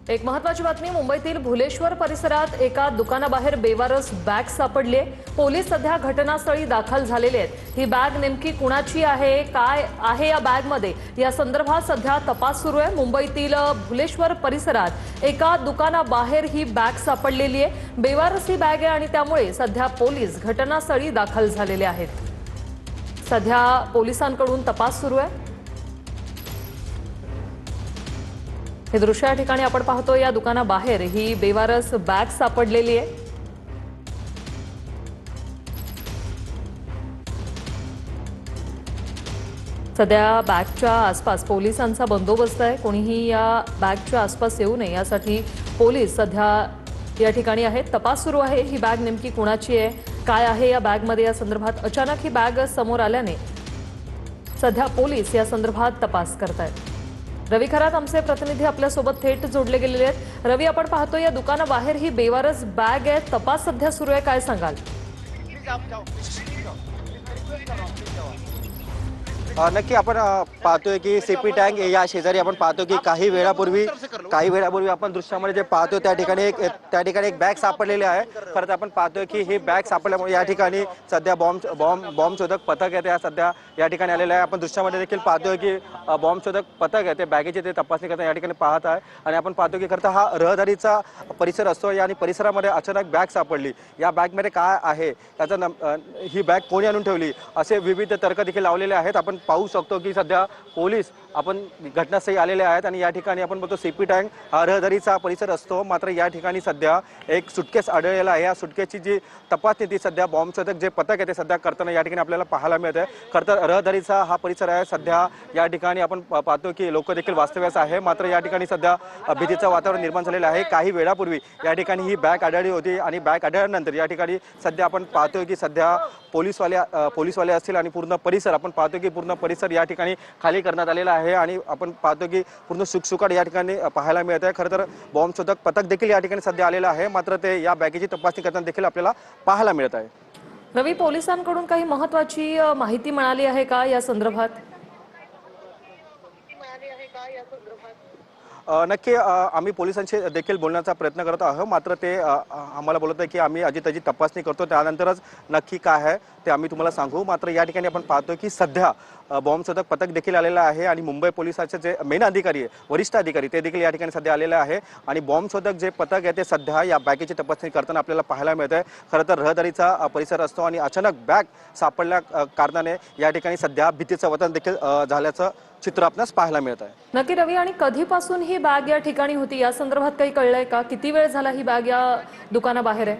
एक महत्त्वाची बातमी मुंबईतील भुलेश्वर परिसरात एका दुकानाबाहेर बेवारस बॅग सापडली आहे। पोलीस सध्या घटनास्थळी दाखल झालेले आहेत। ही बॅग नेमकी कुणाची आहे, काय आहे या बॅगमध्ये, या संदर्भात सध्या तपास सुरू आहे। मुंबईतील भुलेश्वर परिसरात एका दुकानाबाहेर ही बॅग सापडलेली आहे। बेवारस ही बॅग आहे आणि त्यामुळे सध्या पोलीस घटनास्थळी दाखल झालेले आहेत। सध्या पोलिसांकडून तपास सुरू आहे। हे दृश्य या ठिकाणी आपण पाहतो, या दुकानाबाहेर ही बेवारस बॅग सापडलेली आहे। सध्या बॅगच्या आसपास पोलिसांचा बंदोबस्त आहे। कोणीही या बॅगच्या आसपास येऊ नये यासाठी पोलीस सध्या या ठिकाणी आहेत। तपास सुरू आहे। ही बॅग नेमकी कुणाची आहे, काय आहे या बॅगमध्ये, या संदर्भात अचानक ही बॅग समोर आल्याने सध्या पोलीस या संदर्भात तपास करतायत। रवी खरात आमचे प्रतिनिधी आपल्यासोबत थेट जोडले गेलेले आहेत। रवी, आपण पाहतो या दुकानाबाहेर ही बेवारस बॅग आहे, तपास सध्या सुरू आहे, काय सांगाल? नक्की आपण पाहतोय की सीपी टँक या शेजारी आपण पाहतो की काही वेळापूर्वी आपण दृश्यामध्ये जे पाहतोय त्या ठिकाणी एक बॅग सापडलेली आहे। खरं तर आपण पाहतोय की ही बॅग सापडल्यामुळे या ठिकाणी सध्या बॉम्ब शोधक पथक आहे, त्या सध्या या ठिकाणी आलेलं आहे। आपण दृश्यामध्ये देखील पाहतोय की बॉम्ब शोधक पथक आहे ते बॅगेची ते तपासणी करताना या ठिकाणी पाहत आहे। आणि आपण पाहतो की खरं तर हा रहदारीचा परिसर असतो आणि परिसरामध्ये अचानक बॅग सापडली। या बॅगमध्ये काय आहे, त्याचा ही बॅग कोणी आणून ठेवली, असे विविध तर्क देखील लावलेले आहेत। आपण पाहू शकतो की सध्या पोलीस आपण घटनास्थळी आलेले आहेत आणि या ठिकाणी आपण बघतो सीपी टँक हा रहदारीचा परिसर असतो, मात्र या ठिकाणी सध्या एक सुटकेस आढळलेला आहे। या सुटकेसची जी तपासणी ती सध्या बॉम्ब शोधक जे पथक आहे ते सध्या करताना या ठिकाणी आपल्याला पाहायला मिळत आहे। खरं तर रहदारीचा हा परिसर आहे। सध्या या ठिकाणी आपण पाहतो की लोक देखील वास्तव्यास आहे, मात्र या ठिकाणी सध्या भीतीचं वातावरण निर्माण झालेलं आहे। काही वेळापूर्वी या ठिकाणी ही बॅग आढळली होती आणि बॅग आढळल्यानंतर या ठिकाणी सध्या आपण पाहतोय की सध्या पोलीसवाले असतील आणि पूर्ण परिसर आपण पाहतो की पूर्ण परिसर या ठिकाणी खाली करण्यात आलेला आहे आणि आपण पाहतो की पूर्ण सुखसुकाट या ठिकाणी पाहायला मिळत आहे। खरं तर बॉम्ब शोधक पथक देखील या ठिकाणी सध्या आलेलं आहे, मात्र ते या बॅगेची तपासणी करताना देखील आपल्याला पाहायला मिळत आहे। रवी, पोलिसांकडून काही महत्त्वाची माहिती मिळाली आहे का या संदर्भात? नक्की आम्ही पोलिसांशी देखील बोलण्याचा प्रयत्न करत आहोत, मात्र ते आम्हाला बोलत आहे की आम्ही आधी त्याची तपासणी करतो, त्यानंतरच नक्की काय आहे ते आम्ही तुम्हाला सांगू। मात्र या ठिकाणी आपण पाहतो की सध्या बॉम्ब शोधक पथक देखील आलेलं आहे आणि मुंबई पोलिसाचे जे मेन अधिकारी आहे, वरिष्ठ अधिकारी, ते देखील या ठिकाणी सध्या आलेले आहे आणि बॉम्ब शोधक जे पथक आहे ते सध्या या बॅगेची तपासणी करताना आपल्याला पाहायला मिळत आहे। खरं तर रहदारीचा परिसर असतो आणि अचानक बॅग सापडल्या कारणाने या ठिकाणी सध्या भीतीचं वातावरण देखील झाल्याचं चित्र आपल्यास पाहायला मिळत आहे। नक्की रवी, आणि कधीपासून ही बॅग या ठिकाणी होती या संदर्भात काही कळलंय का? किती वेळ झाला ही बॅग या दुकानाबाहेर आहे?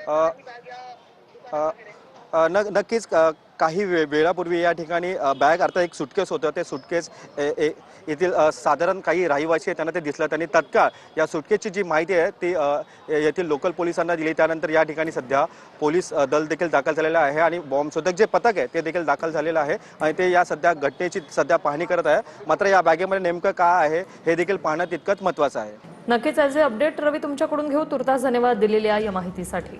अ, अ, नक्कीच काही वेळापूर्वी या ठिकाणी बॅग अर्थात एक सुटकेस होतं, ते सुटकेस येथील साधारण काही रहिवासी आहेत त्यांना ते दिसलं। त्यांनी तत्काळ या सुटकेसची जी माहिती आहे ती येथील लोकल पोलिसांना दिली। त्यानंतर या ठिकाणी सध्या पोलीस दल देखील दाखल झालेलं आहे आणि बॉम्ब शोधक जे पथक आहे ते देखील दाखल झालेलं आहे आणि ते या सध्या घटनेची सध्या पाहणी करत आहे। मात्र या बॅगेमध्ये नेमकं काय आहे हे देखील पाहणं तितकंच महत्त्वाचं आहे। नक्कीच ॲज अ अपडेट रवी तुमच्याकडून घेऊ। तुर्तास धन्यवाद दिलेल्या या माहितीसाठी।